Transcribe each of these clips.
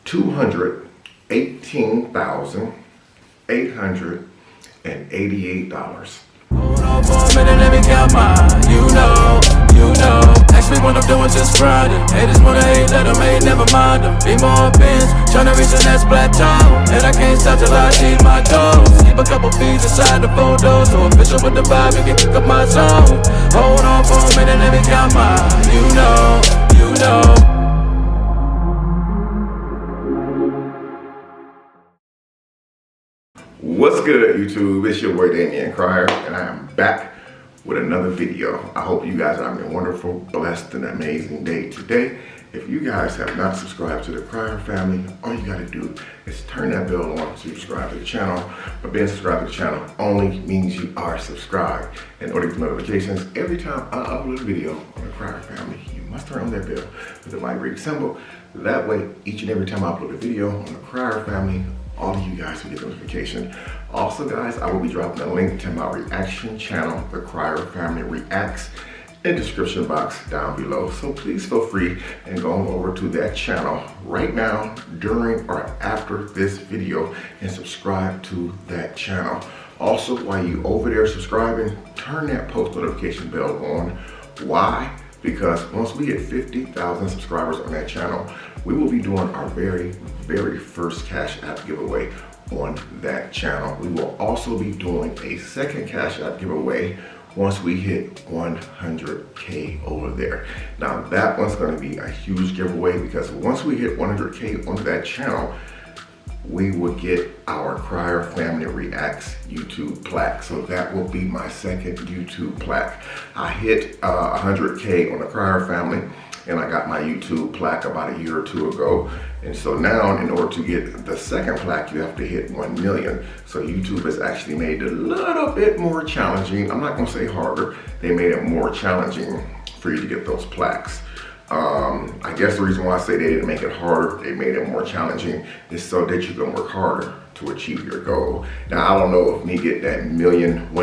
$218,888. Hold on for a minute, let me count mine. You know. Ask me what I'm doing, just grinding. Haters wanna hate, let them hate, never mind them. Be more bins, tryna reach the next plateau. And I can't stop till I achieve my goals. Keep a couple feet inside the photos. So official with the vibe, you can kick up my zone. Hold on for a minute, let me count mine. You know. What's good, YouTube? It's your boy Damian Crier, and I am back with another video. I hope you guys are having a wonderful, blessed, and amazing day today. If you guys have not subscribed to the Crier family, all you gotta do is turn that bell on to subscribe to the channel. But being subscribed to the channel only means you are subscribed. In order to get notifications every time I upload a video on the Crier family, you must turn on that bell with the vibrating symbol. That way, each and every time I upload a video on the Crier family, all of you guys will get notification. Also, guys, I will be dropping a link to my reaction channel, The Crier Family Reacts, in the description box down below. So please feel free and go on over to that channel right now, during or after this video, and subscribe to that channel. Also, while you over there subscribing, turn that post notification bell on. Why? Because once we hit 50,000 subscribers on that channel, we will be doing our very first Cash App giveaway on that channel. We will also be doing a second Cash App giveaway once we hit 100K over there. Now that one's gonna be a huge giveaway because once we hit 100K on that channel, we will get our Crier Family Reacts YouTube plaque. So that will be my second YouTube plaque. I hit 100K on the Crier family, and I got my YouTube plaque about a year or two ago. And so now, in order to get the second plaque, you have to hit 1 million. So YouTube has actually made it a little bit more challenging. I'm not gonna say harder. They made it more challenging for you to get those plaques. I guess the reason why I say they didn't make it harder, they made it more challenging, is so that you can work harder to achieve your goal. Now, I don't know if me getting that 1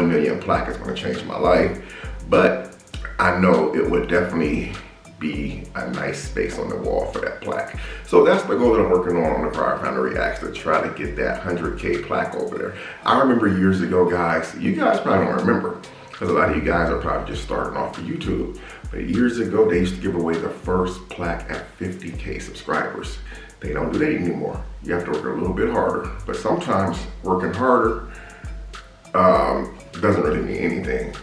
million plaque is gonna change my life, but I know it would definitely be a nice space on the wall for that plaque. So that's the goal that I'm working on the Crier Family Reacts, to try to get that 100K plaque over there. I remember years ago, guys, you guys probably don't remember, because a lot of you guys are probably just starting off for YouTube. But years ago, they used to give away the first plaque at 50K subscribers. They don't do that anymore. You have to work a little bit harder. But sometimes working harder doesn't really mean anything.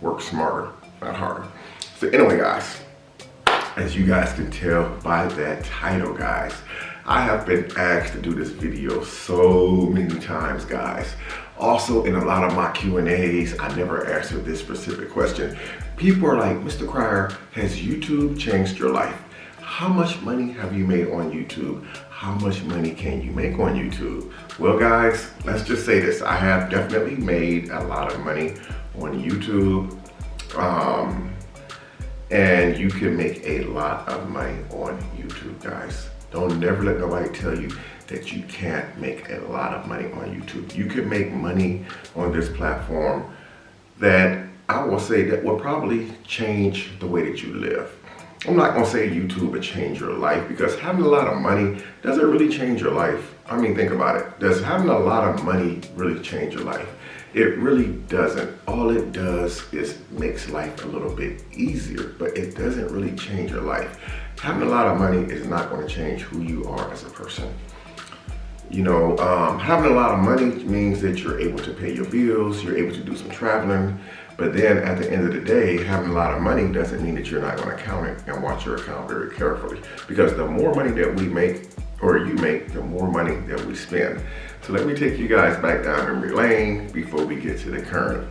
Work smarter, not harder. So anyway, guys, as you guys can tell by that title, guys, I have been asked to do this video so many times, guys. Also, in a lot of my Q&As, I never answered this specific question. People are like, Mr. Crier, has YouTube changed your life? How much money have you made on YouTube? How much money can you make on YouTube? Well, guys, let's just say this. I have definitely made a lot of money on YouTube. And you can make a lot of money on YouTube, guys. Don't never let nobody tell you that you can't make a lot of money on YouTube. You can make money on this platform that I will say that will probably change the way that you live. I'm not gonna say YouTube will change your life, because having a lot of money doesn't really change your life. I mean, think about it. Does having a lot of money really change your life? It really doesn't. All it does is makes life a little bit easier, but it doesn't really change your life. Having a lot of money is not going to change who you are as a person. You know, having a lot of money means that you're able to pay your bills, you're able to do some traveling, but then at the end of the day, having a lot of money doesn't mean that you're not going to count it and watch your account very carefully. Because the more money that we make, or you make, the more money that we spend. So let me take you guys back down memory lane before we get to the current.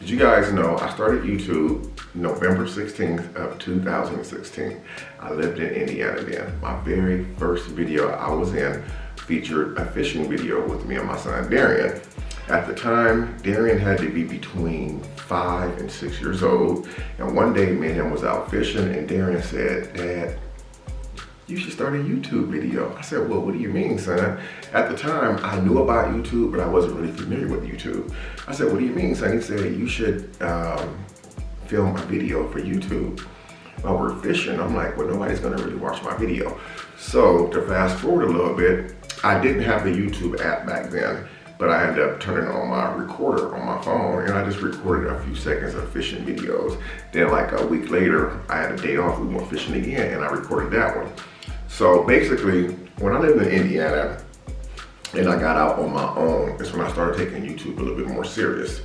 As you guys know, I started YouTube November 16th of 2016. I lived in Indiana then. My very first video I was in featured a fishing video with me and my son Darian. At the time, Darian had to be between 5 and 6 years old. And one day, me and him was out fishing, and Darian said, "Dad, you should start a YouTube video." I said, "Well, what do you mean, son?" At the time, I knew about YouTube, but I wasn't really familiar with YouTube. I said, "What do you mean, son?" He said, "You should film a video for YouTube." While we're fishing, I'm like, well, nobody's gonna really watch my video. So to fast forward a little bit, I didn't have the YouTube app back then, but I ended up turning on my recorder on my phone, and I just recorded a few seconds of fishing videos. Then like a week later, I had a day off, we went fishing again, and I recorded that one. So basically, when I lived in Indiana and I got out on my own, that's when I started taking YouTube a little bit more serious.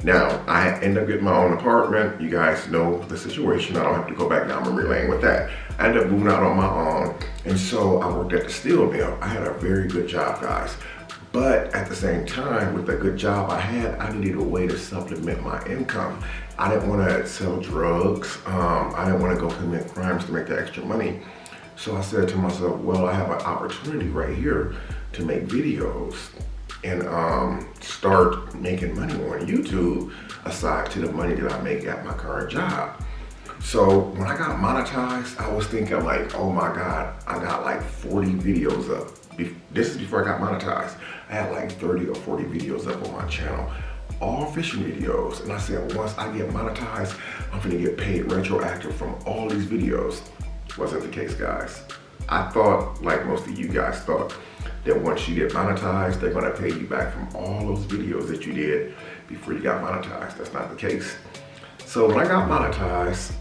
Now, I ended up getting my own apartment. You guys know the situation. I don't have to go back down memory lane with that. I ended up moving out on my own. And so I worked at the steel mill. I had a very good job, guys. But at the same time, with the good job I had, I needed a way to supplement my income. I didn't want to sell drugs. I didn't want to go commit crimes to make the extra money. So I said to myself, well, I have an opportunity right here to make videos and start making money on YouTube aside to the money that I make at my current job. So when I got monetized, I was thinking like, oh my God, I got like 40 videos up. This is before I got monetized. I had like 30 or 40 videos up on my channel, all fishing videos. And I said, once I get monetized, I'm gonna get paid retroactive from all these videos. Wasn't the case, guys. I thought, like most of you guys thought, that once you get monetized, they're gonna pay you back from all those videos that you did before you got monetized. That's not the case. So when I got monetized,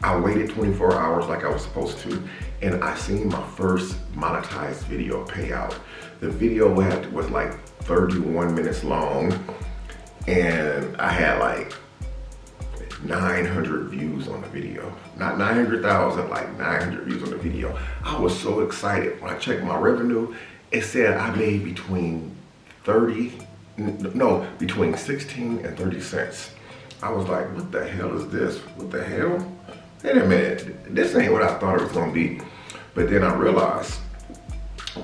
I waited 24 hours like I was supposed to, and I seen my first monetized video payout. The video was like 31 minutes long, and I had like 900 views on the video. Not 900,000, like 900 views on the video. I was so excited. When I checked my revenue, it said I made between 16 and 30 cents. I was like, what the hell is this? What the hell? Wait a minute, this ain't what I thought it was gonna be. But then I realized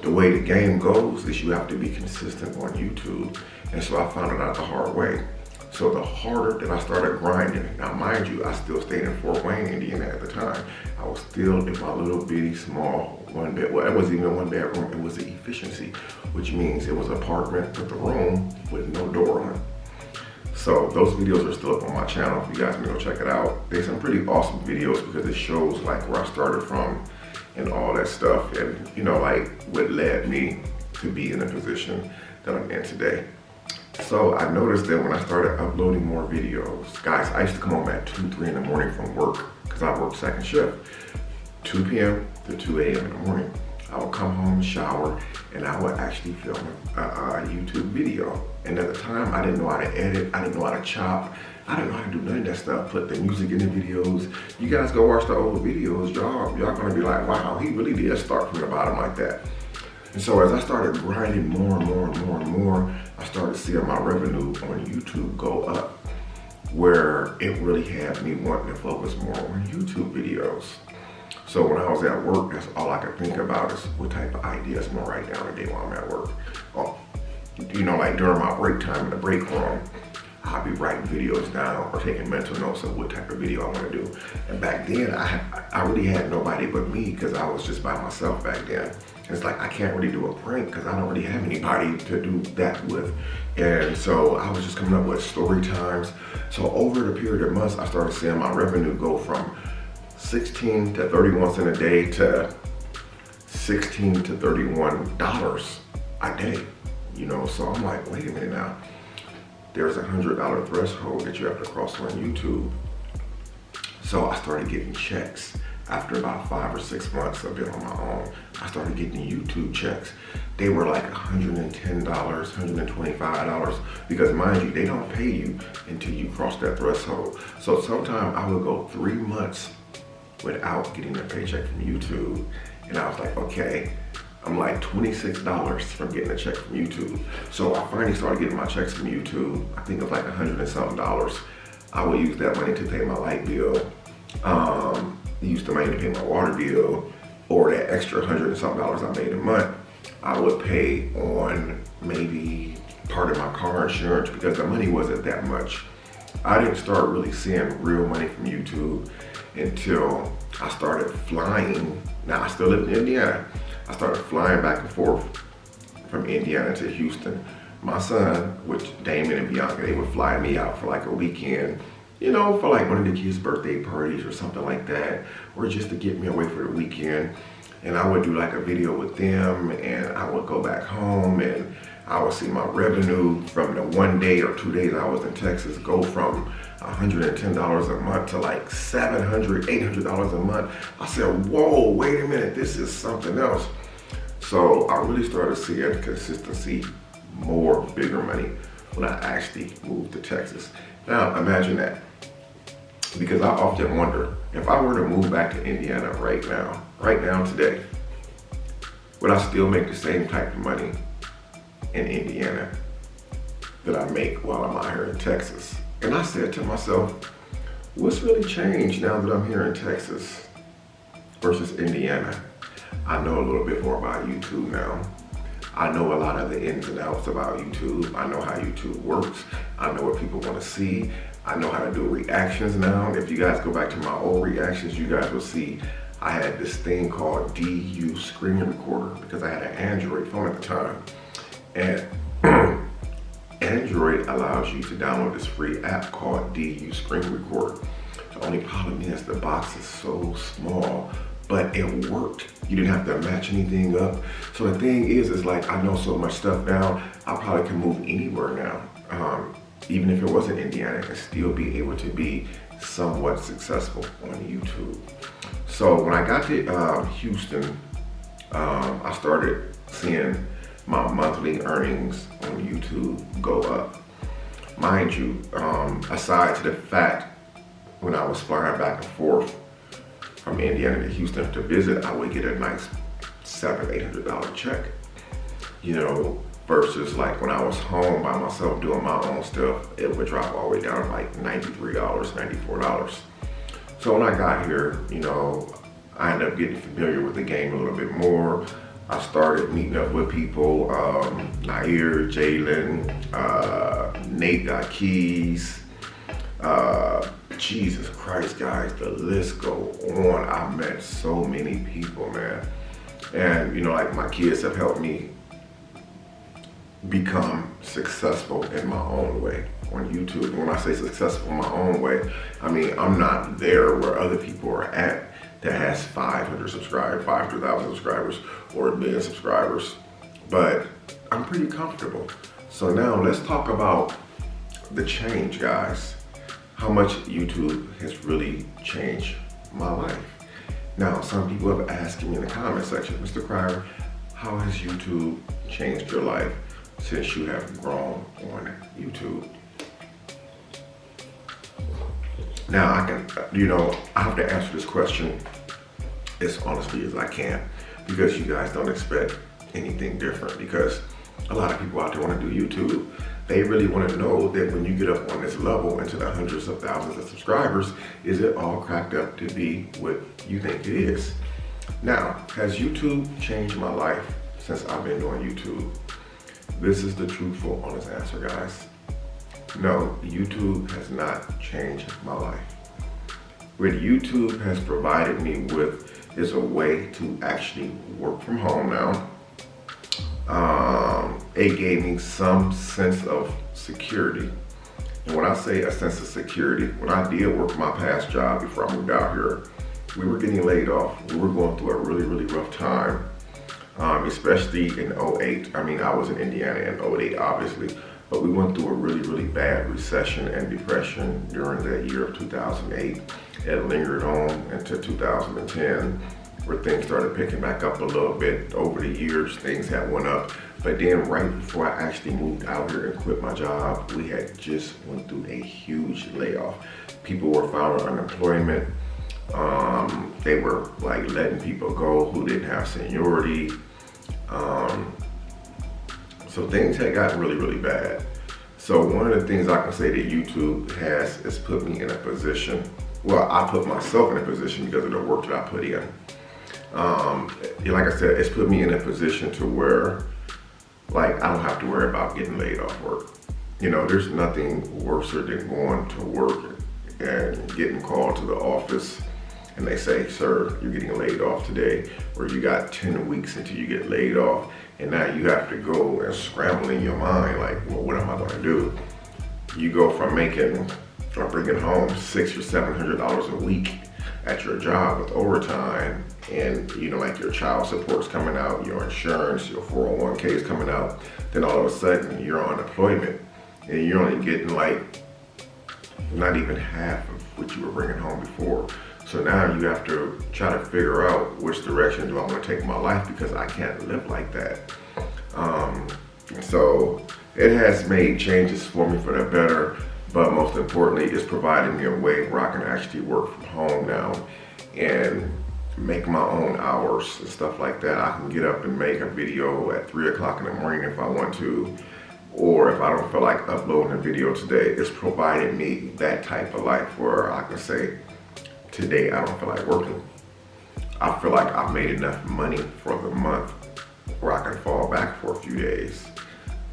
the way the game goes is you have to be consistent on YouTube. And so I found it out the hard way. So the harder that I started grinding, now mind you, I still stayed in Fort Wayne, Indiana at the time. I was still in my little bitty small one bed, well, it wasn't even one bedroom, it was an efficiency, which means it was an apartment with a room with no door on it. So those videos are still up on my channel if you guys want to go check it out. There's some pretty awesome videos because it shows like where I started from and all that stuff, and you know, like what led me to be in the position that I'm in today. So I noticed that when I started uploading more videos, guys, I used to come home at 2, 3 in the morning from work because I worked second shift, 2 p.m. to 2 a.m. in the morning. I would come home, shower, and I would actually film a YouTube video. And at the time, I didn't know how to edit, I didn't know how to chop, I didn't know how to do none of that stuff, put the music in the videos. You guys go watch the old videos, y'all gonna be like, wow, he really did start from the bottom like that. And so as I started grinding more and more and more and more, I started seeing my revenue on YouTube go up, where it really had me wanting to focus more on YouTube videos. So when I was at work, that's all I could think about is what type of ideas I'm gonna write down today while I'm at work. Oh, you know, like during my break time in the break room, I'll be writing videos down or taking mental notes of what type of video I want to do. And back then, I really had nobody but me because I was just by myself back then. It's like I can't really do a prank because I don't really have anybody to do that with. And so I was just coming up with story times. So over the period of months, I started seeing my revenue go from 16 to 31 cents a day to 16 to $31 a day. You know, so I'm like, wait a minute now. There's a $100 threshold that you have to cross on YouTube. So I started getting checks. After about 5 or 6 months of being on my own, I started getting YouTube checks. They were like $110, $125, because mind you, they don't pay you until you cross that threshold. So sometimes I would go 3 months without getting a paycheck from YouTube. And I was like, okay, I'm like $26 from getting a check from YouTube. So I finally started getting my checks from YouTube. I think it was like $100 and something. I would use that money to pay my light bill, use the money to pay my water bill, or that extra $100 and something I made a month, I would pay on maybe part of my car insurance because the money wasn't that much. I didn't start really seeing real money from YouTube until I started flying. Now I still live in Indiana. I started flying back and forth from Indiana to Houston. My son, which Damon and Bianca, they would fly me out for like a weekend, you know, for like one of the kids' birthday parties or something like that, or just to get me away for the weekend. and I would do like a video with them, and I would go back home and I would see my revenue from the 1 day or 2 days I was in Texas go from $110 a month to like $700, $800 a month. I said, whoa, wait a minute, this is something else. So I really started seeing consistency, more bigger money when I actually moved to Texas. Now imagine that, because I often wonder, if I were to move back to Indiana right now today, would I still make the same type of money in Indiana that I make while I'm out here in Texas? And I said to myself, what's really changed now that I'm here in Texas versus Indiana? I know a little bit more about YouTube now. I know a lot of the ins and outs about YouTube. I know how YouTube works. I know what people want to see. I know how to do reactions now. If you guys go back to my old reactions, you guys will see I had this thing called DU Screen Recorder because I had an Android phone at the time. And Android allows you to download this free app called DU Screen Recorder. The only problem is the box is so small, but it worked. You didn't have to match anything up. So the thing is like, I know so much stuff now, I probably can move anywhere now. Even if it wasn't Indiana, I could still be able to be somewhat successful on YouTube. So when I got to Houston, I started seeing my monthly earnings on YouTube go up. Mind you, aside to the fact when I was flying back and forth from Indiana to Houston to visit, I would get a nice $700, $800 check, you know, versus like when I was home by myself doing my own stuff, it would drop all the way down to like $93, $94. So when I got here, you know, I ended up getting familiar with the game a little bit more. I started meeting up with people, Nair, Jalen, Nate got keys, Jesus Christ, guys, the list go on. I met so many people, man. And, you know, like my kids have helped me become successful in my own way on YouTube. And when I say successful in my own way, I mean, I'm not there where other people are at that has 500 subscribers, 500,000 subscribers, or 1 million subscribers, but I'm pretty comfortable. So now let's talk about the change, guys. How much YouTube has really changed my life. Now, some people have asked me in the comment section, Mr. Cryer, how has YouTube changed your life since you have grown on YouTube? Now, I can, you know, I have to answer this question as honestly as I can, because you guys don't expect anything different, because a lot of people out there want to do YouTube. They really want to know that when you get up on this level into the hundreds of thousands of subscribers, is it all cracked up to be what you think it is? Now, has YouTube changed my life since I've been doing YouTube? This is the truthful, honest answer, guys. No, YouTube has not changed my life. What YouTube has provided me with is a way to actually work from home now. It gave me some sense of security. And when I say a sense of security, when I did work my past job before I moved out here, we were getting laid off. We were going through a really, really rough time, especially in '08. I mean, I was in Indiana in '08, obviously, but we went through a really, really bad recession and depression during that year of 2008. It lingered on into 2010, where things started picking back up a little bit. Over the years, things had went up. But then right before I actually moved out here and quit my job, we had just went through a huge layoff. People were filing unemployment. They were like letting people go who didn't have seniority. So things had gotten really, really bad. So one of the things I can say that YouTube has is put me in a position, well, I put myself in a position because of the work that I put in. Like I said, it's put me in a position to where, like, I don't have to worry about getting laid off work. You know, there's nothing worse than going to work and getting called to the office and they say, sir, you're getting laid off today, or you got 10 weeks until you get laid off, and now you have to go and scramble in your mind, like, well, what am I gonna do? You go from making or bringing home $600 or $700 a week at your job with overtime and you know, like your child support's coming out, your insurance, your 401k is coming out, then all of a sudden you're on unemployment and you're only getting like not even half of what you were bringing home before. So now you have to try to figure out which direction do I want to take my life, because I can't live like that. So it has made changes for me for the better, but most importantly, it's providing me a way where I can actually work from home now and make my own hours and stuff like that. I can get up and make a video at 3 o'clock in the morning if I want to, or if I don't feel like uploading a video today. It's provided me that type of life where I can say, today I don't feel like working. I feel like I've made enough money for the month where I can fall back for a few days.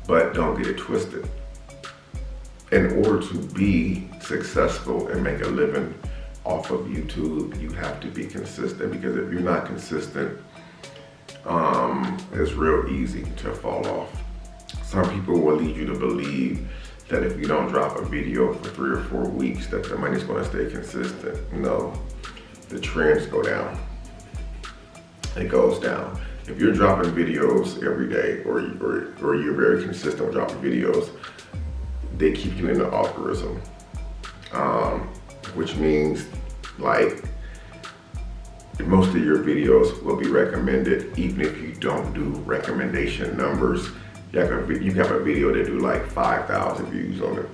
But don't get it twisted. In order to be successful and make a living off of YouTube, you have to be consistent, because if you're not consistent, it's real easy to fall off. Some people will lead you to believe that if you don't drop a video for 3 or 4 weeks, that the money's going to stay consistent. No, the trends go down. It goes down. If you're dropping videos every day, or you're very consistent with dropping videos, they keep you in the algorithm, which means like most of your videos will be recommended, even if you don't do recommendation numbers. You have a video that do like 5,000 views on it,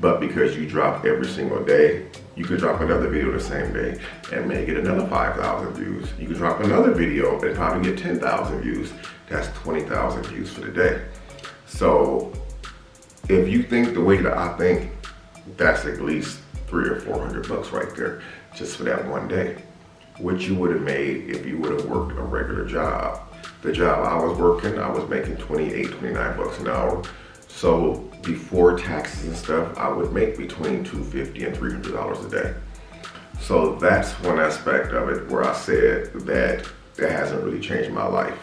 but because you drop every single day, you could drop another video the same day and may get another 5,000 views. You could drop another video and probably get 10,000 views. That's 20,000 views for the day. So if you think the way that I think, that's at least $300 or $400 right there, just for that one day. What you would have made if you would have worked a regular job. The job I was working, I was making 28, 29 bucks an hour. So before taxes and stuff, I would make between $250 and $300 a day. So that's one aspect of it where I said that hasn't really changed my life.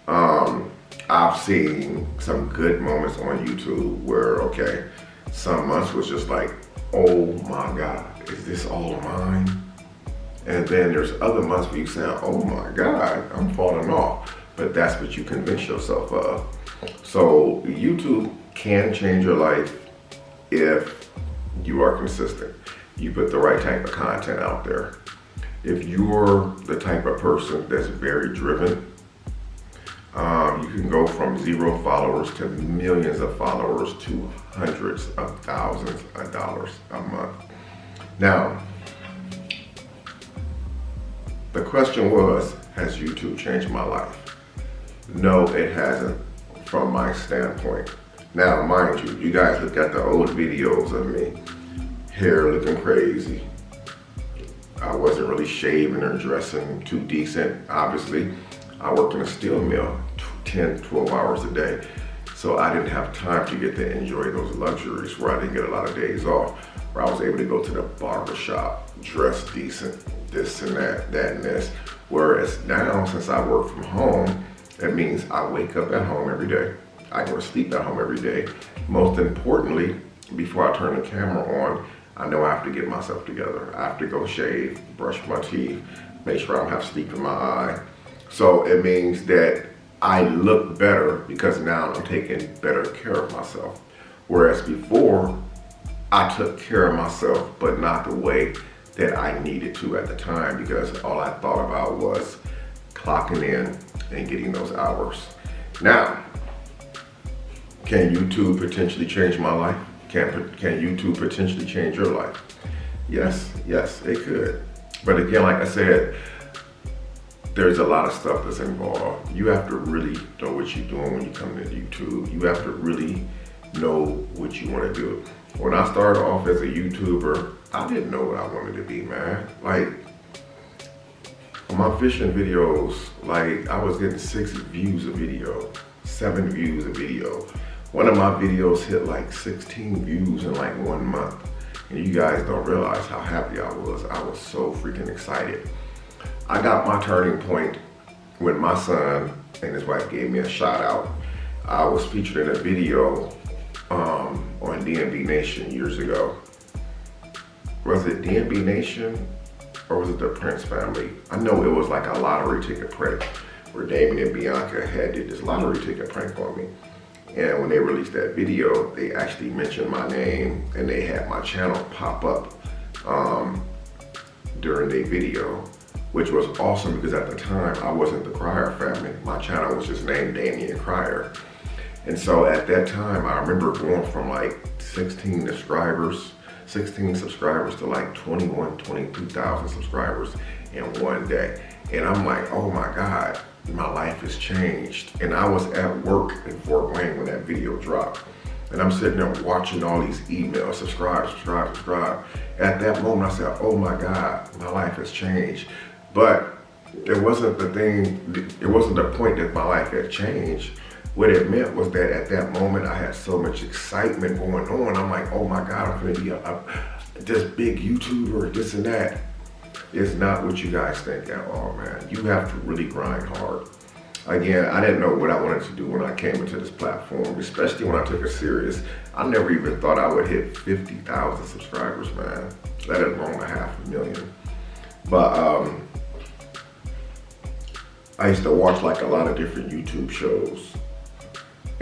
I've seen some good moments on YouTube where, okay, some months was just like, oh my God, is this all of mine? And then there's other months where you say, oh my God, I'm falling off. But that's what you convince yourself of. So YouTube can change your life if you are consistent. You put the right type of content out there. If you're the type of person that's very driven, you can go from 0 followers to millions of followers to hundreds of thousands of dollars a month. Now, the question was, has YouTube changed my life? No, it hasn't from my standpoint. Now, mind you, you guys look at the old videos of me, hair looking crazy. I wasn't really shaving or dressing too decent. Obviously, I worked in a steel mill 10, 12 hours a day. So I didn't have time to get to enjoy those luxuries where I didn't get a lot of days off, where I was able to go to the barber shop, dress decent, this and that and this. Whereas now, since I work from home, that means I wake up at home every day. I go to sleep at home every day. Most importantly, before I turn the camera on, I know I have to get myself together. I have to go shave, brush my teeth, make sure I don't have sleep in my eye. So it means that I look better because now I'm taking better care of myself. Whereas before, I took care of myself, but not the way that I needed to at the time, because all I thought about was clocking in and getting those hours. Now, can YouTube potentially change my life? Can YouTube potentially change your life? Yes, it could. But again, like I said, there's a lot of stuff that's involved. You have to really know what you're doing when you come to YouTube. You have to really know what you want to do. When I started off as a YouTuber, I didn't know what I wanted to be, man. Like, on my fishing videos, like, I was getting 6 views a video, 7 views a video. One of my videos hit like 16 views in like 1 month. And you guys don't realize how happy I was. I was so freaking excited. I got my turning point when my son and his wife gave me a shout out. I was featured in a video on DMB Nation years ago. Was it DMB Nation or was it the Prince family? I know it was like a lottery ticket prank where Damien and Bianca had did this lottery ticket prank on me. And when they released that video, they actually mentioned my name and they had my channel pop up during their video, which was awesome because at the time I wasn't the Crier family. My channel was just named Damien Crier. And so at that time, I remember going from like 16 subscribers to like 21, 22,000 subscribers in one day. And I'm like, oh my God, my life has changed. And I was at work in Fort Wayne when that video dropped. And I'm sitting there watching all these emails, subscribe. At that moment, I said, oh my God, my life has changed. But it wasn't the point that my life had changed. What it meant was that at that moment, I had so much excitement going on. I'm like, oh my God, I'm gonna be this big YouTuber, this and that. It's not what you guys think at all, man. You have to really grind hard. Again, I didn't know what I wanted to do when I came into this platform, especially when I took it serious. I never even thought I would hit 50,000 subscribers, man. Let alone 500,000. But I used to watch like a lot of different YouTube shows.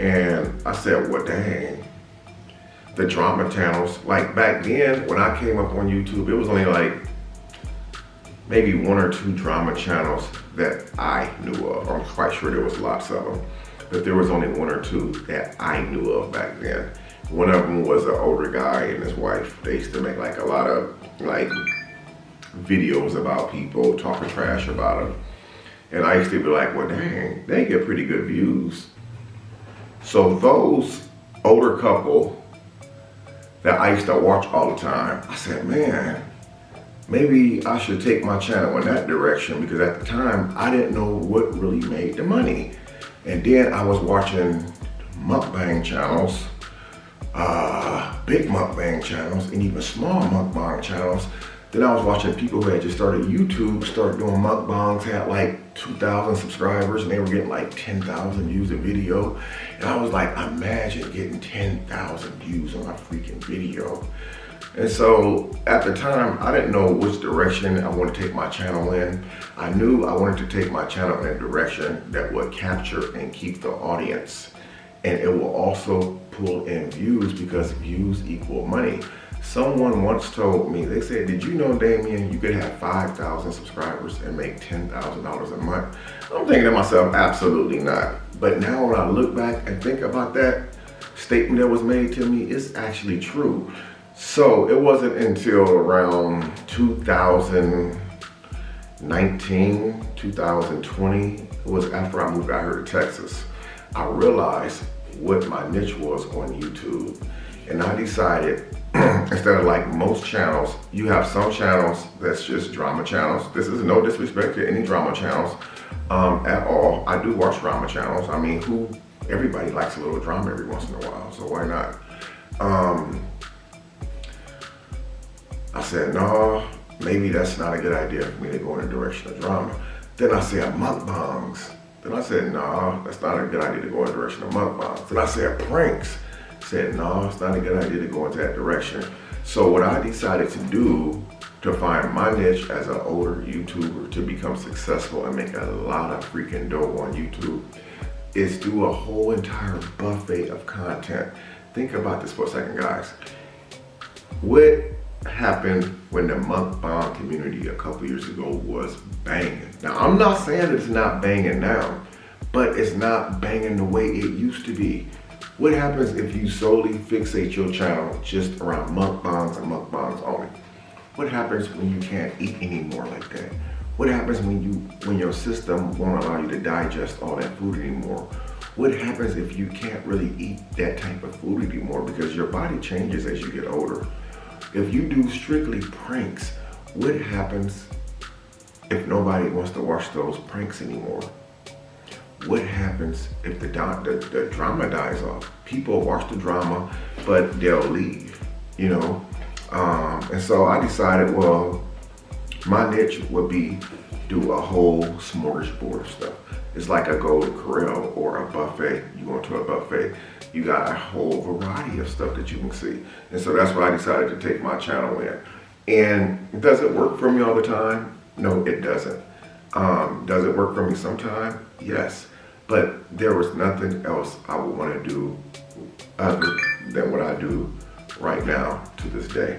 And I said, well, dang, the drama channels, like back then when I came up on YouTube, it was only like maybe 1 or 2 drama channels that I knew of. I'm quite sure there was lots of them, but there was only 1 or 2 that I knew of back then. One of them was an older guy and his wife. They used to make like a lot of like videos about people, talking trash about them. And I used to be like, well, dang, they get pretty good views. So those older couple that I used to watch all the time, I said, man, maybe I should take my channel in that direction, because at the time I didn't know what really made the money. And then I was watching mukbang channels, big mukbang channels, and even small mukbang channels. Then I was watching people who had just started YouTube, started doing mukbangs, had like 2,000 subscribers, and they were getting like 10,000 views a video. And I was like, imagine getting 10,000 views on a freaking video. And so at the time, I didn't know which direction I wanted to take my channel in. I knew I wanted to take my channel in a direction that would capture and keep the audience. And it will also pull in views, because views equal money. Someone once told me, they said, did you know, Damien, you could have 5,000 subscribers and make $10,000 a month? I'm thinking to myself, absolutely not. But now when I look back and think about that statement that was made to me, it's actually true. So it wasn't until around 2019, 2020, it was after I moved out here to Texas, I realized what my niche was on YouTube. And I decided, instead of like most channels, you have some channels that's just drama channels. This is no disrespect to any drama channels at all. I do watch drama channels. I mean, everybody likes a little drama every once in a while, so why not? I said, no, maybe that's not a good idea for me to go in the direction of drama. Then I said mukbangs. Then I said, no, that's not a good idea to go in the direction of mukbangs. Then I said pranks. I said, no, it's not a good idea to go into that direction. So what I decided to do to find my niche as an older YouTuber to become successful and make a lot of freaking dough on YouTube is do a whole entire buffet of content. Think about this for a second, guys. What happened when the mukbang community a couple years ago was banging? Now, I'm not saying that it's not banging now, but it's not banging the way it used to be. What happens if you solely fixate your channel just around mukbangs and mukbangs only? What happens when you can't eat anymore like that? What happens when your system won't allow you to digest all that food anymore? What happens if you can't really eat that type of food anymore, because your body changes as you get older? If you do strictly pranks, what happens if nobody wants to watch those pranks anymore? What happens if the drama dies off? People watch the drama, but they'll leave, you know? And so I decided, well, my niche would be do a whole smorgasbord of stuff. It's like a Golden Corral or a buffet. You go into a buffet, you got a whole variety of stuff that you can see. And so that's why I decided to take my channel in. And does it work for me all the time? No, it doesn't. Does it work for me sometime? Yes. But there was nothing else I would want to do other than what I do right now to this day.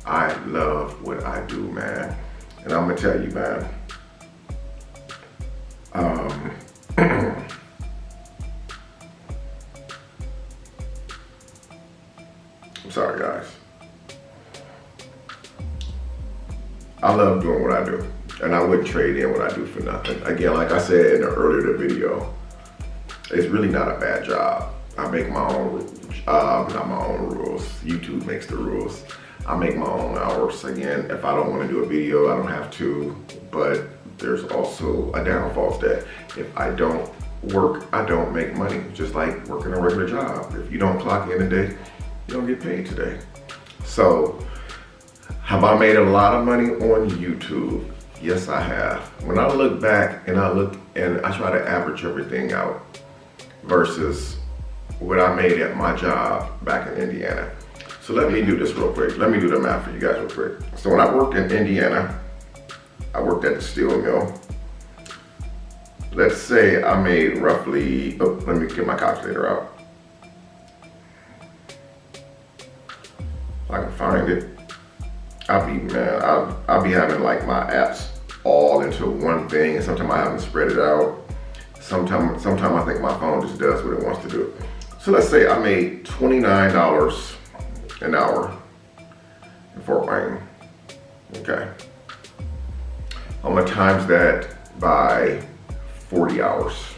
I love what I do, man. And I'm gonna tell you, man, I'm sorry guys. I love doing what I do, and I wouldn't trade in what I do for nothing. Again, like I said in the earlier video, it's really not a bad job. I make my own rules, not my own rules. YouTube makes the rules. I make my own hours. Again, if I don't want to do a video, I don't have to, but there's also a downfall to that. If I don't work, I don't make money, just like working a regular job. If you don't clock in today, you don't get paid today. So, have I made a lot of money on YouTube? Yes, I have. When I look back and I try to average everything out versus what I made at my job back in Indiana. So let me do this real quick. Let me do the math for you guys real quick. So when I worked in Indiana, I worked at the steel mill. Let's say I made roughly, let me get my calculator out. If I can find it. I'll be having like my apps all into one thing, and sometimes I haven't spread it out. Sometimes I think my phone just does what it wants to do. So let's say I made $29 an hour in Fort Wayne. Okay. I'm gonna times that by 40 hours.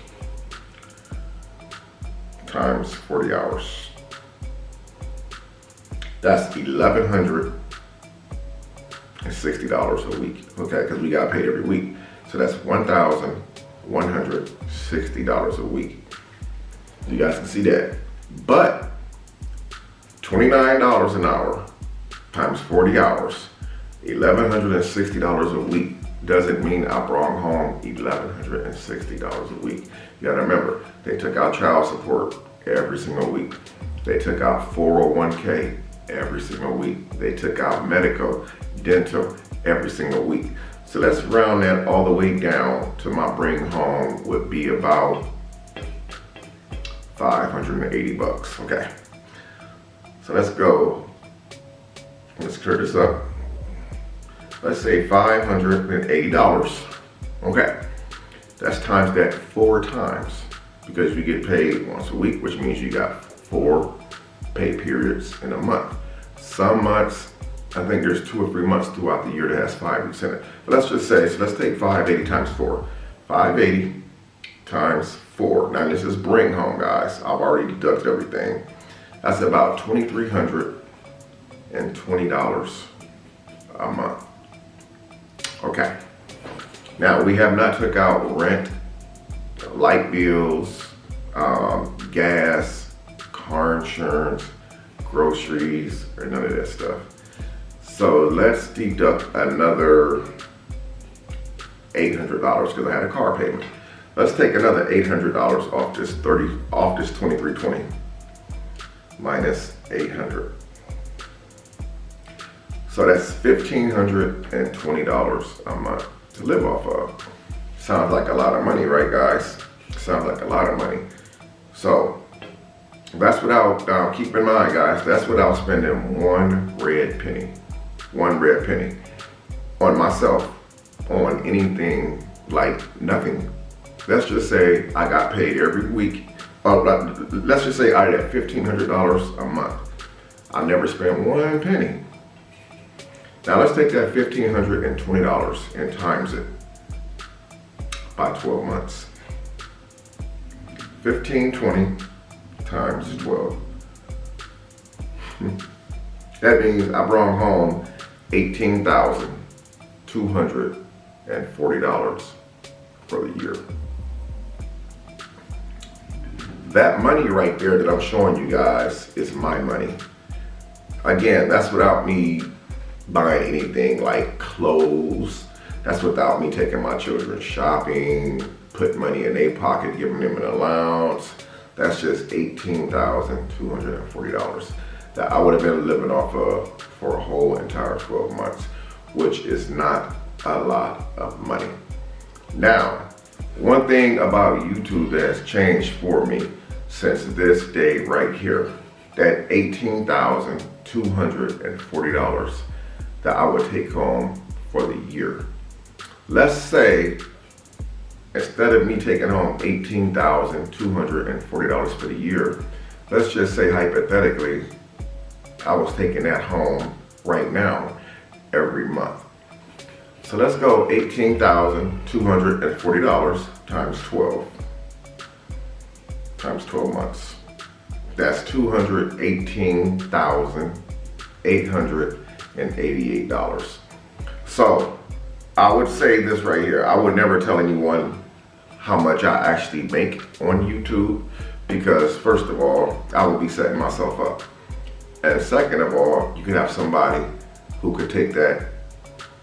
Times 40 hours. That's $1,160 a week, okay, because we got paid every week. So that's $1,160 a week. You guys can see that. But $29 an hour times 40 hours, $1,160 a week doesn't mean I brought home $1,160 a week. You gotta remember, they took out child support every single week. They took out 401k every single week. They took out medical, dental every single week. So let's round that all the way down to my bring home would be about 580 bucks, okay. So let's go, let's clear this up. Let's say $580, okay. That's times that 4 times because you get paid once a week, which means you got 4 pay periods in a month. Some months, I think there's 2 or 3 months throughout the year that has 5 weeks in it. But let's just say, so let's take 580 times 4. 580 times 4. Now this is bring home, guys. I've already deducted everything. That's about $2,320 a month. Okay. Now we have not took out rent, light bills, gas, car insurance, groceries, or none of that stuff. So let's deduct another $800 because I had a car payment. Let's take another $800 off this $2,320 minus 800. So that's $1,520 a month to live off of. Sounds like a lot of money, right, guys? Sounds like a lot of money. So that's without, keep in mind, guys, that's without spending one red penny on myself, on anything, like nothing. Let's just say I got paid every week. Let's just say I had $1,500 a month. I never spent one penny. Now let's take that $1,520 and times it by 12 months. 1,520 times 12. That means I brought home $18,240 for the year. That money right there that I'm showing you guys is my money. Again, that's without me buying anything like clothes. That's without me taking my children shopping, putting money in their pocket, giving them an allowance. That's just $18,240. that I would have been living off of for a whole entire 12 months, which is not a lot of money. Now, one thing about YouTube that has changed for me since this day right here, that $18,240 that I would take home for the year. Let's say, instead of me taking home $18,240 for the year, let's just say hypothetically, I was taking that home right now every month. So let's go $18,240 times 12. Times 12 months. That's $218,888. So I would say this right here. I would never tell anyone how much I actually make on YouTube, because first of all, I would be setting myself up. And second of all, you could have somebody who could take that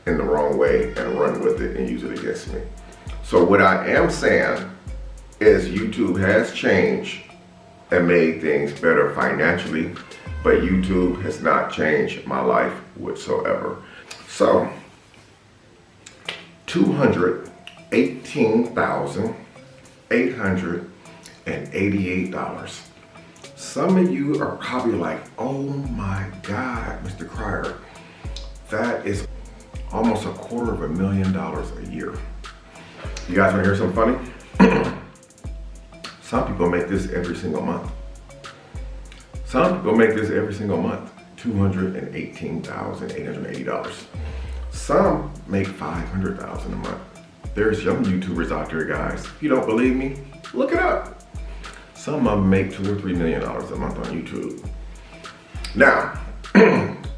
in the wrong way and run with it and use it against me. So what I am saying is YouTube has changed and made things better financially, but YouTube has not changed my life whatsoever. So $218,888. Some of you are probably like, oh my God, Mr. Cryer, that is almost $250,000 a year. You guys wanna hear something funny? Some people make this every single month. Some people make this every single month, $218,880. Some make $500,000 a month. There's young YouTubers out there, guys. If you don't believe me, look it up. Some of them make $2 or $3 million a month on YouTube. Now,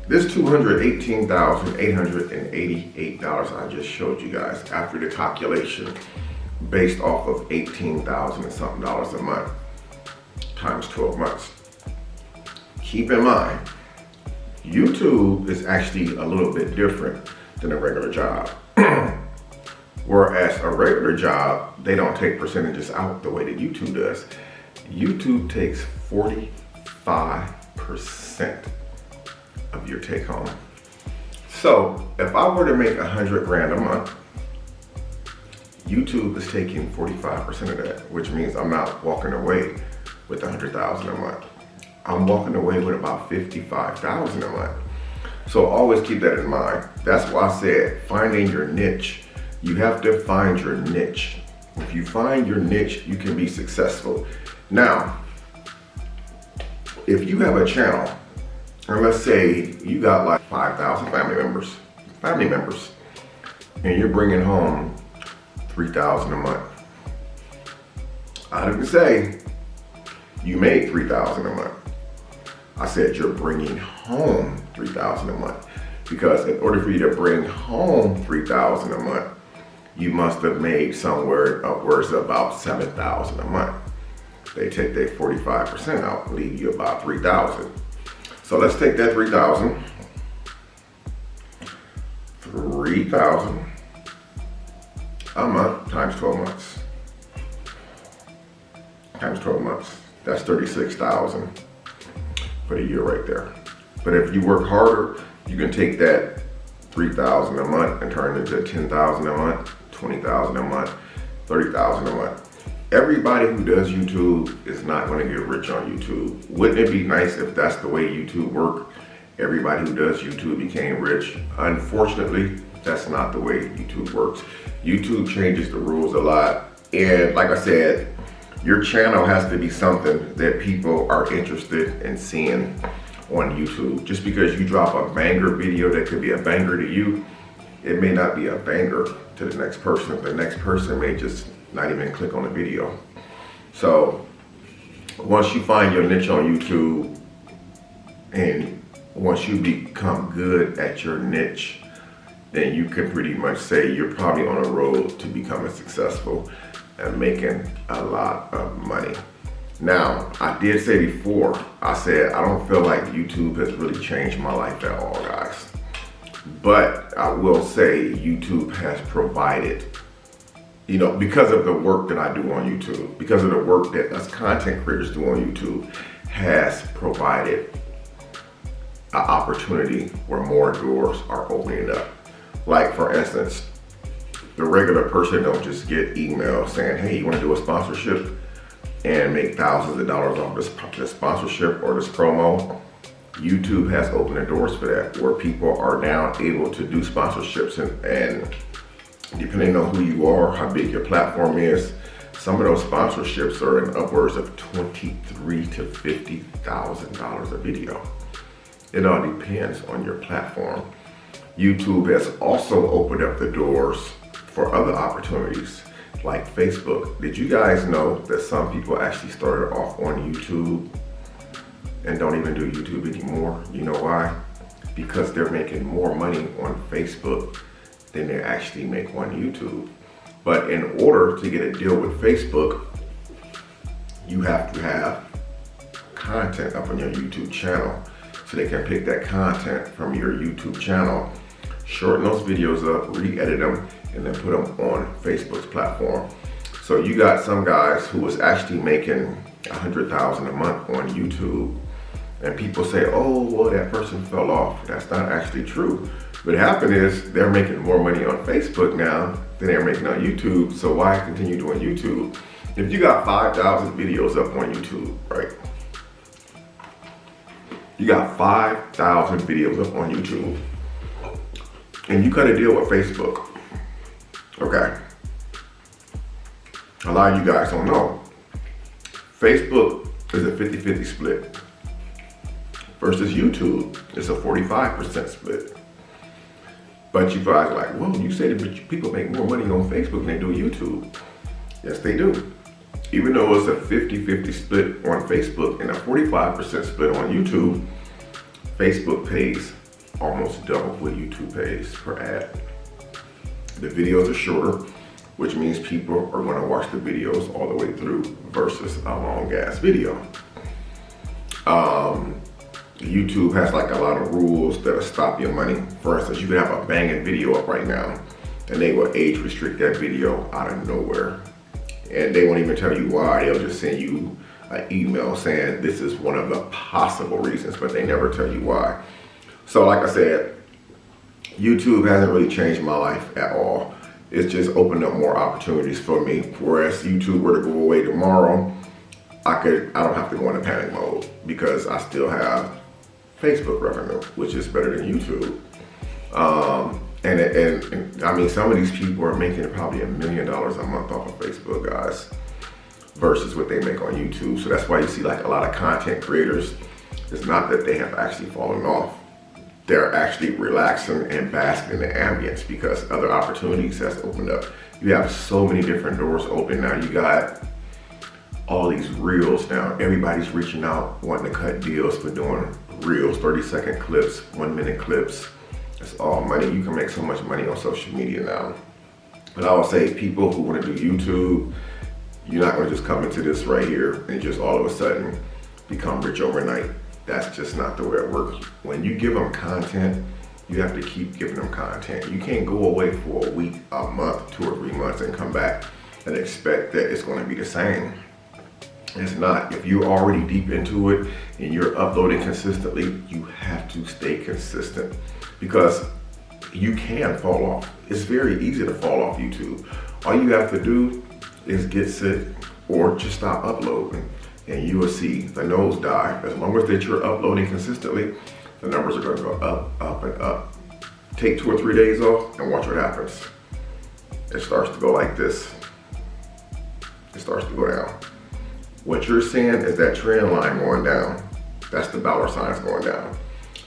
this $218,888 I just showed you guys after the calculation, based off of $18,000 and something a month times 12 months. Keep in mind, YouTube is actually a little bit different than a regular job. Whereas a regular job, they don't take percentages out the way that YouTube does. YouTube takes 45% of your take home. So if I were to make 100 grand a month, YouTube is taking 45% of that, which means I'm not walking away with 100,000 a month. I'm walking away with about 55,000 a month. So always keep that in mind. That's why I said finding your niche. You have to find your niche. If you find your niche, you can be successful. Now, if you have a channel, or let's say you got like 5,000 family members, and you're bringing home 3,000 a month. I didn't say you made 3,000 a month. I said you're bringing home 3,000 a month, because in order for you to bring home 3,000 a month, you must have made somewhere upwards of about 7,000 a month. They take their 45% out and leave you about 3,000. So let's take that 3,000 a month times 12 months. Times 12 months. That's 36,000 for the year right there. But if you work harder, you can take that 3,000 a month and turn it into 10,000 a month, 20,000 a month, 30,000 a month. Everybody who does YouTube is not going to get rich on YouTube. Wouldn't it be nice if that's the way YouTube worked? Everybody who does YouTube became rich. Unfortunately, that's not the way YouTube works. YouTube changes the rules a lot. And like I said, your channel has to be something that people are interested in seeing on YouTube. Just because you drop a banger video that could be a banger to you, it may not be a banger to the next person. The next person may just not even click on the video. So once you find your niche on YouTube, and once you become good at your niche, then you can pretty much say you're probably on a road to becoming successful and making a lot of money. Now, I did say before, I said I don't feel like YouTube has really changed my life at all, guys. But I will say YouTube has provided, because of the work that I do on YouTube, because of the work that us content creators do on YouTube, has provided opportunity where more doors are opening up. Like for instance, the regular person don't just get emails saying, hey, you want to do a sponsorship and make thousands of dollars off this sponsorship or this promo. YouTube has opened the doors for that, where people are now able to do sponsorships and depending on who you are, how big your platform is, some of those sponsorships are in upwards of $23,000 to $50,000 a video. It all depends on your platform. YouTube has also opened up the doors for other opportunities like Facebook. Did you guys know that some people actually started off on YouTube and don't even do YouTube anymore? You know why? Because they're making more money on Facebook than they actually make on YouTube. But in order to get a deal with Facebook, you have to have content up on your YouTube channel, so they can pick that content from your YouTube channel, shorten those videos up, re-edit them, and then put them on Facebook's platform. So you got some guys who was actually making $100,000 a month on YouTube, and people say, oh, well, that person fell off. That's not actually true. What happened is they're making more money on Facebook now than they're making on YouTube, so why continue doing YouTube? If you got 5,000 videos up on YouTube, right? You got 5,000 videos up on YouTube, and you cut a deal with Facebook, okay? A lot of you guys don't know. Facebook is a 50-50 split versus YouTube is a 45% split. But you guys are like, well, you say that people make more money on Facebook than they do YouTube. Yes, they do. Even though it's a 50-50 split on Facebook and a 45% split on YouTube, Facebook pays almost double what YouTube pays per ad. The videos are shorter, which means people are going to watch the videos all the way through versus a long ass video. YouTube has like a lot of rules that'll stop your money. For instance, you can have a banging video up right now and they will age restrict that video out of nowhere. And they won't even tell you why. They'll just send you an email saying this is one of the possible reasons, but they never tell you why. So like I said, YouTube hasn't really changed my life at all. It's just opened up more opportunities for me. Whereas YouTube were to go away tomorrow, I don't have to go into panic mode because I still have Facebook revenue, which is better than YouTube. And I mean, some of these people are making probably $1 million a month off of Facebook, guys, versus what they make on YouTube. So that's why you see like a lot of content creators, it's not that they have actually fallen off. They're actually relaxing and basking in the ambience because other opportunities has opened up. You have so many different doors open now. You got all these reels now. Everybody's reaching out, wanting to cut deals for doing reels, 30-second clips, 1-minute clips. It's all money. You can make so much money on social media now. But I would say people who want to do YouTube, you're not going to just come into this right here and just all of a sudden become rich overnight. That's just not the way it works. When you give them content, you have to keep giving them content. You can't go away for a week, a month, 2 or 3 months and come back and expect that it's going to be the same. It's not. If you're already deep into it and you're uploading consistently, you have to stay consistent because you can fall off. It's very easy to fall off YouTube. All you have to do is get sick or just stop uploading and you will see the nosedive. As long as that you're uploading consistently, the numbers are going to go up, up, and up. Take 2 or 3 days off and watch what happens. It starts to go like this. It starts to go down. What you're seeing is that trend line going down. That's the dollar signs going down.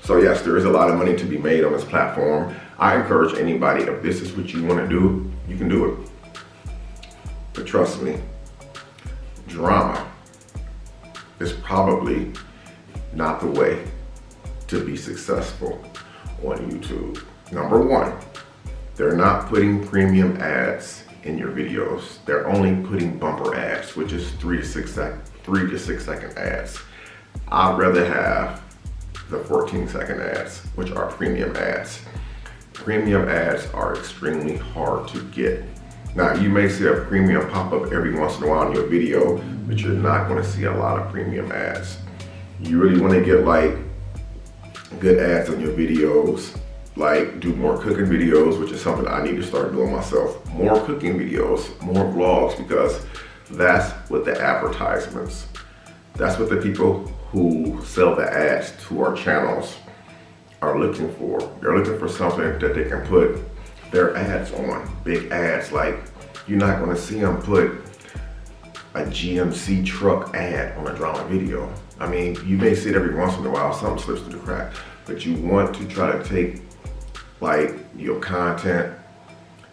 So yes, there is a lot of money to be made on this platform. I encourage anybody, if this is what you want to do, you can do it. But trust me, drama is probably not the way to be successful on YouTube. Number one, they're not putting premium ads in your videos. They're only putting bumper ads, which is 3 to 6 second ads. I'd rather have the 14-second ads, which are premium ads. Premium ads are extremely hard to get. Now, you may see a premium pop up every once in a while in your video, but you're not going to see a lot of premium ads. You really want to get like good ads on your videos. Like, do more cooking videos, which is something I need to start doing myself. More cooking videos, more vlogs, because that's what the advertisements, that's what the people who sell the ads to our channels are looking for. They're looking for something that they can put their ads on, big ads. Like, you're not gonna see them put a GMC truck ad on a drama video. I mean, you may see it every once in a while, something slips through the crack, but you want to try to take like your content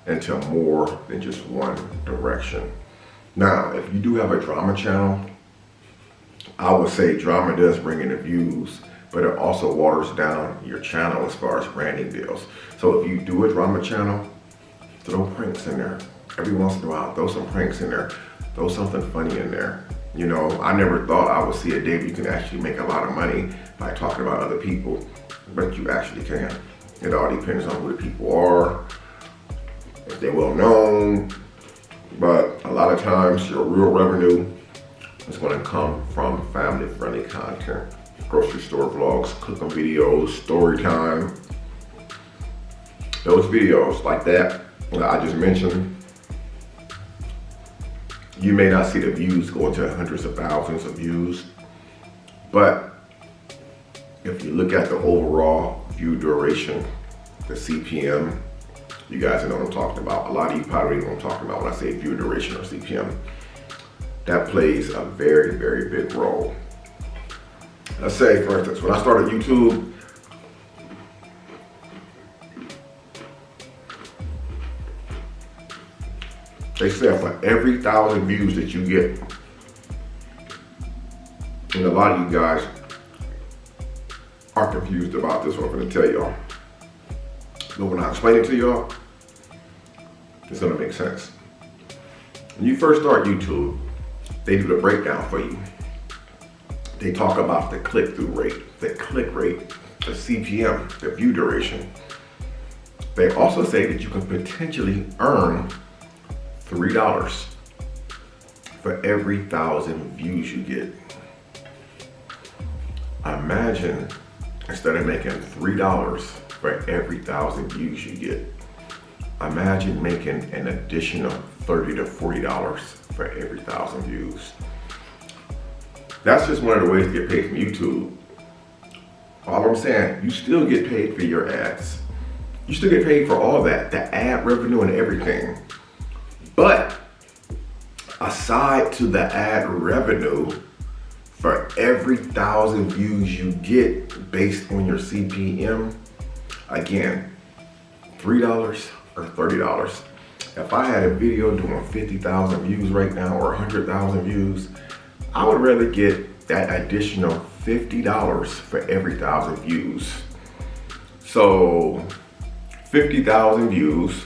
into more than just one direction. Now, if you do have a drama channel, I would say drama does bring in the views, but it also waters down your channel as far as branding deals. So if you do a drama channel, throw pranks in there. Every once in a while, throw some pranks in there. Throw something funny in there. You know, I never thought I would see a day where you can actually make a lot of money by talking about other people, but you actually can. It all depends on who the people are, if they're well known, but a lot of times your real revenue is going to come from family-friendly content. Grocery store vlogs, cooking videos, story time. Those videos like that I just mentioned, you may not see the views go into hundreds of thousands of views, but if you look at the overall view duration, the CPM, you guys know what I'm talking about. A lot of you probably know what I'm talking about when I say view duration or CPM. That plays a very, very big role. Let's say, for instance, when I started YouTube, they said for every 1,000 views that you get, and a lot of you guys are confused about this one, I'm gonna tell y'all. But when I explain it to y'all, it's gonna make sense. When you first start YouTube, they do the breakdown for you. They talk about the click-through rate, the click rate, the CPM, the view duration. They also say that you can potentially earn $3 for every 1,000 views you get. Imagine, instead of making $3 for every 1,000 views you get, imagine making an additional $30 to $40 for every 1,000 views. That's just one of the ways to get paid from YouTube. All I'm saying, you still get paid for your ads. You still get paid for all that, the ad revenue and everything. But aside to the ad revenue, for every 1,000 views you get based on your CPM, again, $3 or $30. If I had a video doing 50,000 views right now or 100,000 views, I would rather get that additional $50 for every 1,000 views. So 50,000 views,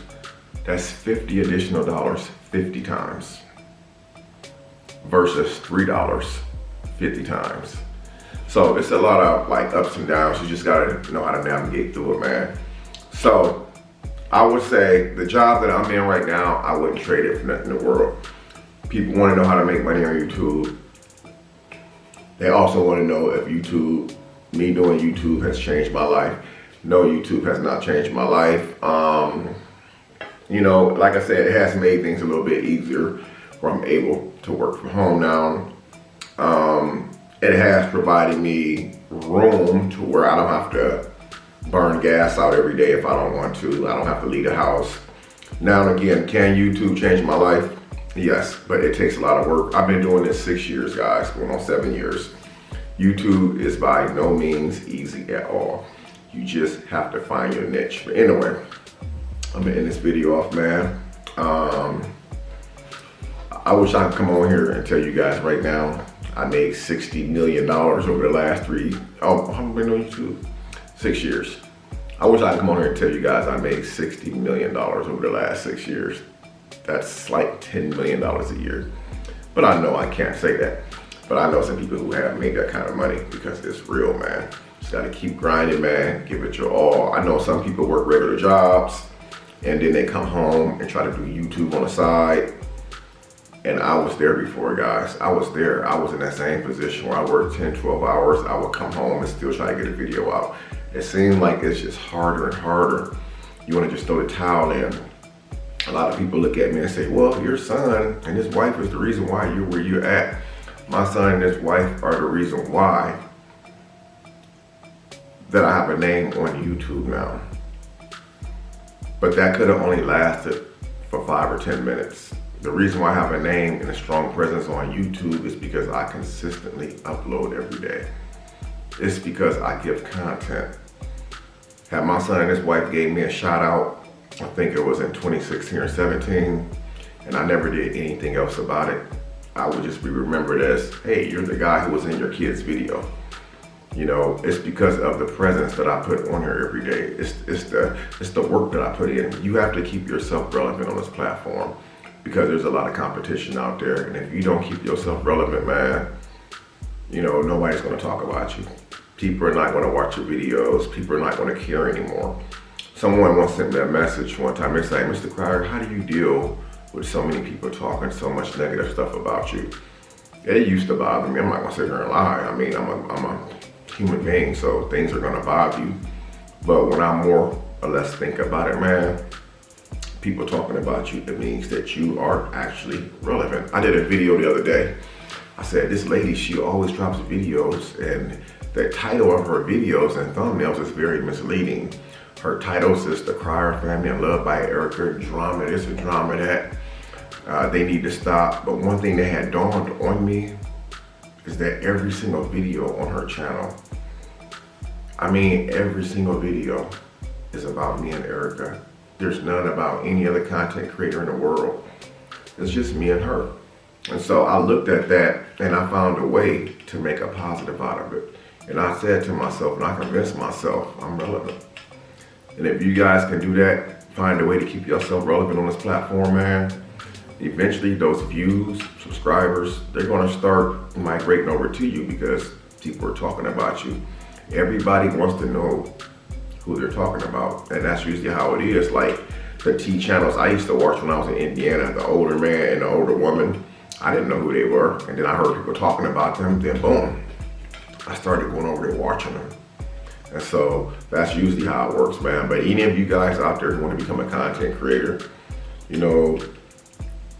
that's 50 additional dollars 50 times versus $3 50 times. So it's a lot of like ups and downs. You just gotta know how to navigate through it, man. So I would say the job that I'm in right now, I wouldn't trade it for nothing in the world. People want to know how to make money on YouTube. They also want to know if me doing YouTube has changed my life. No, YouTube has not changed my life. You know, like I said, it has made things a little bit easier where I'm able to work from home now. It has provided me room to where I don't have to burn gas out every day if I don't want to. I don't have to leave the house. Now and again, can YouTube change my life? Yes, but it takes a lot of work. I've been doing this 6 years, guys, going on 7 years. YouTube is by no means easy at all. You just have to find your niche. But anyway, I'm gonna end this video off, man. I wish I could come on here and tell you guys right now, I made $60 million over the last how long have I been on YouTube? 6 years. I wish I could come on here and tell you guys I made $60 million over the last 6 years. That's like $10 million a year. But I know I can't say that. But I know some people who have made that kind of money because it's real, man. Just gotta keep grinding, man. Give it your all. I know some people work regular jobs and then they come home and try to do YouTube on the side. And I was there before, guys. I was there. I was in that same position where I worked 10, 12 hours. I would come home and still try to get a video out. it seems like it's just harder and harder. You want to just throw the towel in. A lot of people look at me and say, well, your son and his wife is the reason why you're where you're at. My son and his wife are the reason why that I have a name on YouTube now. But that could have only lasted for 5 or 10 minutes. The reason why I have a name and a strong presence on YouTube is because I consistently upload every day. It's because I give content. Had my son and his wife gave me a shout out, I think it was in 2016 or 17, and I never did anything else about it, I would just be remembered as, hey, you're the guy who was in your kid's video. You know, it's because of the presence that I put on here every day. It's the work that I put in. You have to keep yourself relevant on this platform because there's a lot of competition out there. And if you don't keep yourself relevant, man, you know, nobody's gonna talk about you. People are not gonna watch your videos. People are not gonna care anymore. Someone once sent me a message one time. It's like, Mr. Cryer, how do you deal with so many people talking so much negative stuff about you? It used to bother me. I'm not gonna sit here and lie. I mean, I'm a human being, so things are gonna bother you. But when I more or less think about it, man, people talking about you, it means that you are actually relevant. I did a video the other day. I said, this lady, she always drops videos, and the title of her videos and thumbnails is very misleading. Her title says The Cryer Family and Love by Erica, drama this and drama that. They need to stop. But one thing that had dawned on me is that every single video on her channel, I mean every single video, is about me and Erica. There's none about any other content creator in the world. It's just me and her. And so I looked at that and I found a way to make a positive out of it. And I said to myself, and I convinced myself, I'm relevant. And if you guys can do that, find a way to keep yourself relevant on this platform, man, eventually those views, subscribers, they're gonna start migrating over to you because people are talking about you. Everybody wants to know who they're talking about. And that's usually how it is. Like the T channels I used to watch when I was in Indiana, the older man and the older woman, I didn't know who they were. And then I heard people talking about them, then boom, I started going over there watching them. And so that's usually how it works, man. But any of you guys out there who want to become a content creator, you know,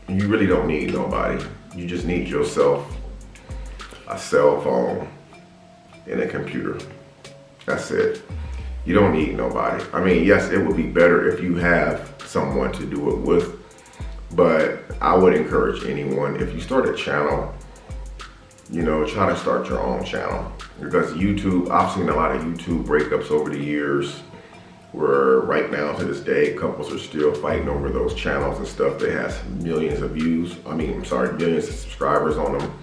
you really don't need nobody. You just need yourself, a cell phone, and a computer. That's it. You don't need nobody. I mean, yes, it would be better if you have someone to do it with, but I would encourage anyone, if you start a channel, you know, try to start your own channel. Because YouTube, I've seen a lot of YouTube breakups over the years where right now to this day, couples are still fighting over those channels and stuff that has millions of views. millions of subscribers on them.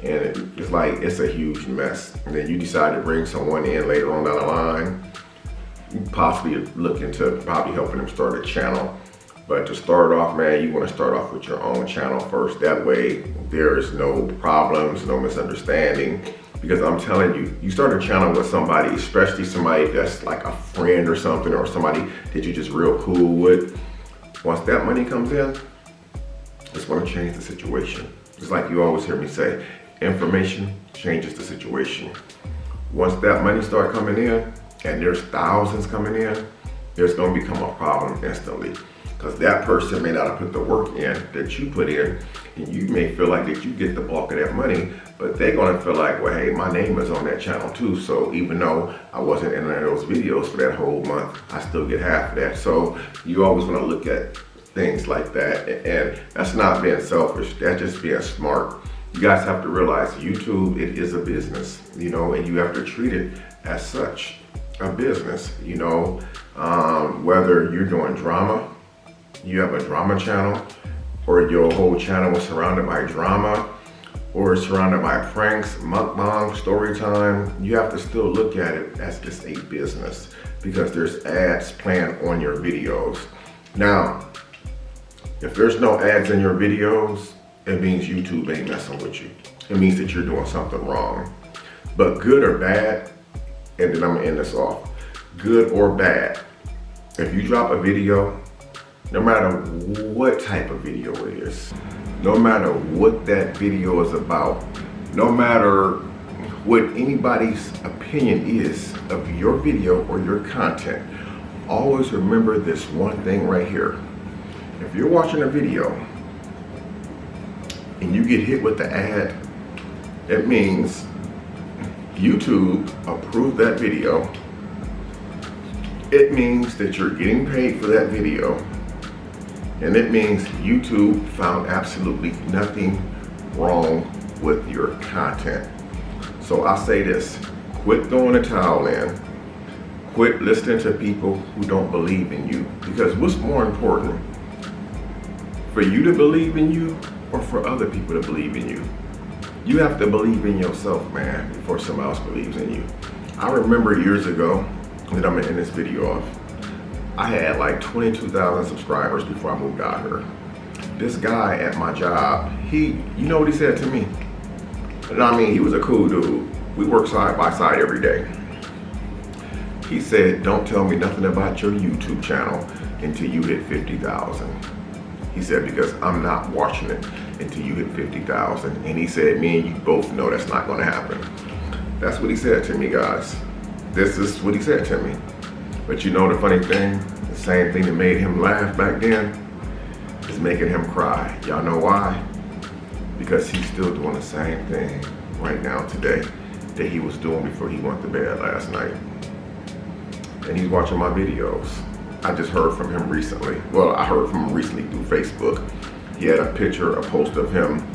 And it's like, it's a huge mess. And then you decide to bring someone in later on down the line, you possibly look into probably helping them start a channel. But to start off, man, you want to start off with your own channel first. That way there is no problems, no misunderstanding. Because I'm telling you, you start a channel with somebody, especially somebody that's like a friend or something, or somebody that you're just real cool with. Once that money comes in, it's going to change the situation. Just like you always hear me say, information changes the situation. Once that money start coming in, and there's thousands coming in, there's going to become a problem instantly. Because that person may not have put the work in that you put in, and you may feel like that you get the bulk of that money, but they're gonna feel like, well, hey, my name is on that channel too, so even though I wasn't in any of those videos for that whole month, I still get half of that. So you always wanna look at things like that, and that's not being selfish, that's just being smart. You guys have to realize YouTube, it is a business, you know, and you have to treat it as such, a business, you know, whether you're doing drama, you have a drama channel, or your whole channel is surrounded by drama, or surrounded by pranks, mukbang, story time, you have to still look at it as just a business because there's ads playing on your videos. Now, if there's no ads in your videos, it means YouTube ain't messing with you. It means that you're doing something wrong. But good or bad, and then I'm gonna end this off, good or bad, if you drop a video, no matter what type of video it is, no matter what that video is about, no matter what anybody's opinion is of your video or your content, always remember this one thing right here. If you're watching a video and you get hit with the ad, it means YouTube approved that video. It means that you're getting paid for that video. And it means YouTube found absolutely nothing wrong with your content. So I say this, quit throwing the towel in. Quit listening to people who don't believe in you. Because what's more important, for you to believe in you or for other people to believe in you? You have to believe in yourself, man, before someone else believes in you. I remember years ago, that I'm gonna end this video off, I had like 22,000 subscribers before I moved out here. This guy at my job, you know what he said to me? And I mean, he was a cool dude. We work side by side every day. He said, don't tell me nothing about your YouTube channel until you hit 50,000. He said, because I'm not watching it until you hit 50,000. And he said, me and you both know that's not gonna happen. That's what he said to me, guys. This is what he said to me. But you know the funny thing? The same thing that made him laugh back then is making him cry. Y'all know why? Because he's still doing the same thing right now today that he was doing before he went to bed last night. And he's watching my videos. I just heard from him recently. Well, I heard from him recently through Facebook. He had a picture, a post of him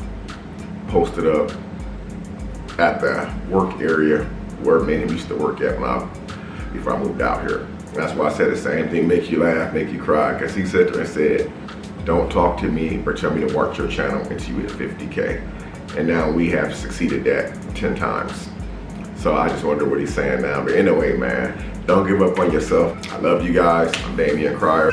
posted up at the work area where me and him used to work at before I moved out here. And that's why I said the same thing, make you laugh, make you cry. Because he said to me, don't talk to me or tell me to watch your channel until you hit 50K. And now we have succeeded that 10 times. So I just wonder what he's saying now. But anyway, man, don't give up on yourself. I love you guys. I'm Damian Cryer.